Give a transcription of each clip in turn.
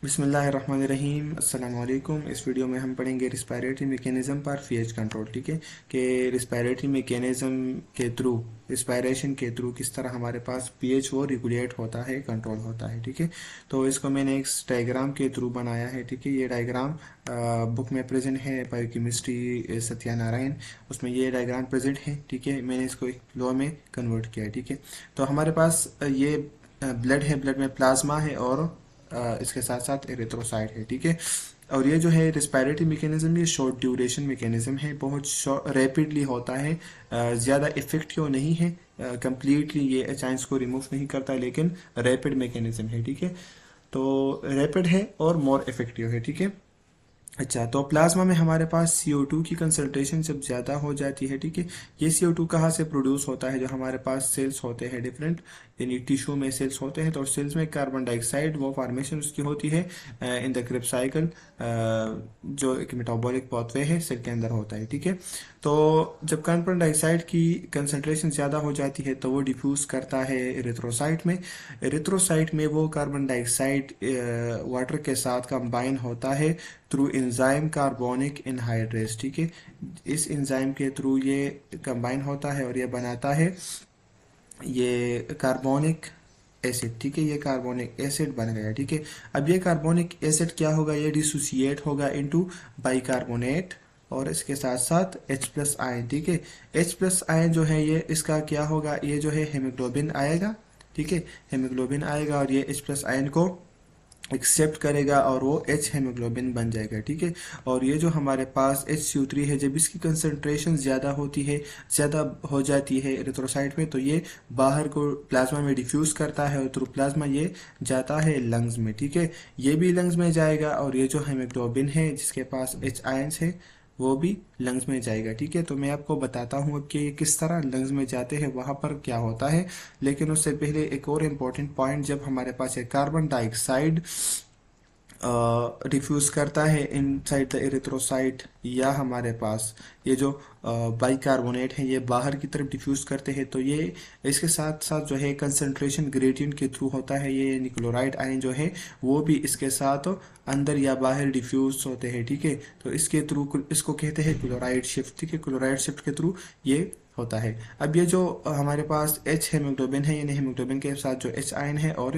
बिस्मिल्लाहिर्रहमानिर्रहीम अस्सलाम वालेकुम। इस वीडियो में हम पढ़ेंगे रिस्पायरेटरी मैकेनिज़्म पर पीएच कंट्रोल। ठीक है कि रिस्पायरेटरी मैकेनिज़्म के थ्रू, रिस्पायरेशन के थ्रू किस तरह हमारे पास पीएच वो रेगुलेट होता है, कंट्रोल होता है। ठीक है, तो इसको मैंने एक डायग्राम के थ्रू बनाया है। ठीक है, ये डायग्राम बुक में प्रेजेंट है, बायोकेमिस्ट्री सत्यानारायण, उसमें ये डायग्राम प्रेजेंट है। ठीक है, मैंने इसको एक लॉ में कन्वर्ट किया है। ठीक है, तो हमारे पास ये ब्लड है, ब्लड में प्लाज्मा है और इसके साथ साथ एरिथ्रोसाइट है। ठीक है, और ये जो है रिस्पायरेटरी मैकेनिज्म, ये शॉर्ट ड्यूरेशन मैकेनिज्म है, बहुत रैपिडली होता है, ज़्यादा इफेक्ट क्यों नहीं है, कंप्लीटली ये एचाइंस को रिमूव नहीं करता, लेकिन रैपिड मैकेनिज्म है। ठीक है, तो रैपिड है और मोर इफेक्टिव है। ठीक है, अच्छा, तो प्लाज्मा में हमारे पास CO2 की कंसंट्रेशन जब ज़्यादा हो जाती है। ठीक है, ये CO2 कहाँ से प्रोड्यूस होता है? जो हमारे पास सेल्स होते हैं डिफरेंट, यानी टिश्यू में सेल्स होते हैं, तो सेल्स में कार्बन डाइऑक्साइड वो फार्मेशन उसकी होती है इन द क्रेब्स साइकिल, जो एक मेटाबॉलिक पाथवे है, सेल के अंदर होता है। ठीक है, तो जब कार्बन डाइऑक्साइड की कंसंट्रेशन ज़्यादा हो जाती है तो वो डिफ्यूज़ करता है एरिथ्रोसाइट में। एरिथ्रोसाइट में वो कार्बन डाइऑक्साइड वाटर के साथ कंबाइन होता है थ्रू एंजाइम कार्बोनिक एनहाइड्रेस। ठीक है, इस एंजाइम के थ्रू ये कंबाइन होता है और ये बनाता है ये कार्बोनिक एसिड। ठीक है, ये कार्बोनिक एसिड बन गया। ठीक है, अब ये कार्बोनिक एसिड क्या होगा? ये डिसोसिएट होगा इनटू बाइकार्बोनेट और इसके साथ साथ H+ आयन। ठीक है, H+ आयन जो है ये इसका क्या होगा? ये जो है हेमोग्लोबिन आएगा। ठीक है, हेमोग्लोबिन आएगा और ये H+ आयन को एक्सेप्ट करेगा और वो H हेमोग्लोबिन बन जाएगा। ठीक है, और ये जो हमारे पास HCO3 है, जब इसकी कंसंट्रेशन ज़्यादा होती है, ज़्यादा हो जाती है एरिथ्रोसाइट में, तो ये बाहर को प्लाज्मा में डिफ्यूज़ करता है और थ्रू प्लाज्मा ये जाता है लंग्स में। ठीक है, ये भी लंग्स में जाएगा और ये जो हेमोग्लोबिन है जिसके पास H आयंस है वो भी लंग्स में जाएगा। ठीक है, तो मैं आपको बताता हूँ अब कि ये किस तरह लंग्स में जाते हैं, वहाँ पर क्या होता है। लेकिन उससे पहले एक और इम्पोर्टेंट पॉइंट, जब हमारे पास ये कार्बन डाइऑक्साइड डिफ्यूज करता है इनसाइड द एरिथ्रोसाइट, या हमारे पास ये जो बाइकार्बोनेट है ये बाहर की तरफ डिफ्यूज करते हैं, तो ये इसके साथ साथ जो है कंसंट्रेशन ग्रेडियंट के थ्रू होता है। ये निक्लोराइड आयन जो है वो भी इसके साथ अंदर या बाहर डिफ्यूज होते हैं। ठीक है, तो इसके थ्रू इसको कहते हैं क्लोराइड शिफ्ट। ठीक है, क्लोराइड शिफ्ट के थ्रू ये होता है। अब ये जो हमारे पास H हेमोग्लोबिन है, यानी हेमोग्लोबिन के साथ जो H आयन है और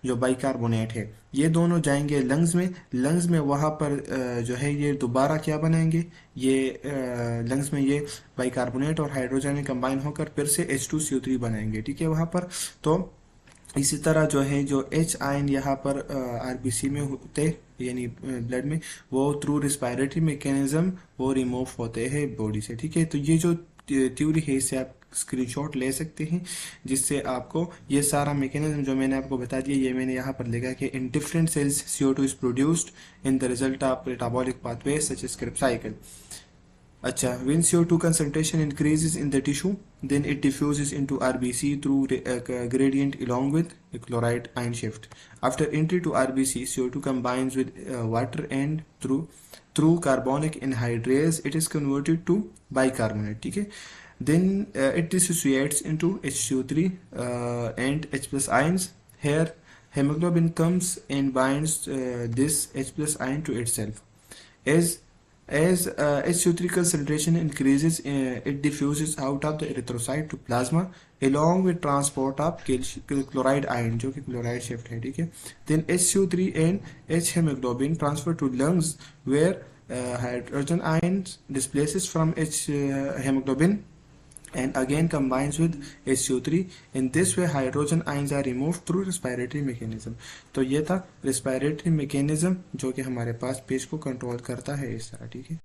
जो बाइकार्बोनेट है, ये दोनों जाएंगे लंग्स में। लंग्स में वहाँ पर जो है ये दोबारा क्या बनाएंगे? ये लंग्स में ये बाइकार्बोनेट और हाइड्रोजन में कंबाइन होकर फिर से H2CO3 बनाएंगे। ठीक है, वहाँ पर तो इसी तरह जो है जो H आयन यहाँ पर RBC में होते, यानी ब्लड में, वो थ्रू रिस्पायरेटरी मैकेनिज्म वो रिमूव होते हैं बॉडी से। ठीक है, तो ये जो थ्योरी है इससे आप स्क्रीनशॉट ले सकते हैं, जिससे आपको ये सारा मैकेनिज्म जो मैंने आपको बता दिया, ये मैंने यहाँ पर लिखा कि in different cells CO2 is produced in the result of metabolic pathway such as Krebs cycle. अच्छा, when CO2 concentration increases in the tissue, then it diffuses into RBC through gradient along with a chloride ion shift. After entry to RBC, CO2 combines with water and through carbonic anhydrase, it is converted to bicarbonate. ठीक है, then it dissociates into HCO3 and H+ ions. Here, hemoglobin comes and binds this H+ ion to itself. As HCO3 concentration increases, it diffuses out of the erythrocyte to plasma along with transport of chloride ion, जो कि chloride shift है। ठीक है, then HCO3 and H hemoglobin transfer to lungs where hydrogen ions displaces from H hemoglobin and again combines with HCO3. In this way hydrogen ions are removed through respiratory mechanism. तो ये था respiratory mechanism जो कि हमारे पास page को control करता है इस तरह। ठीक है।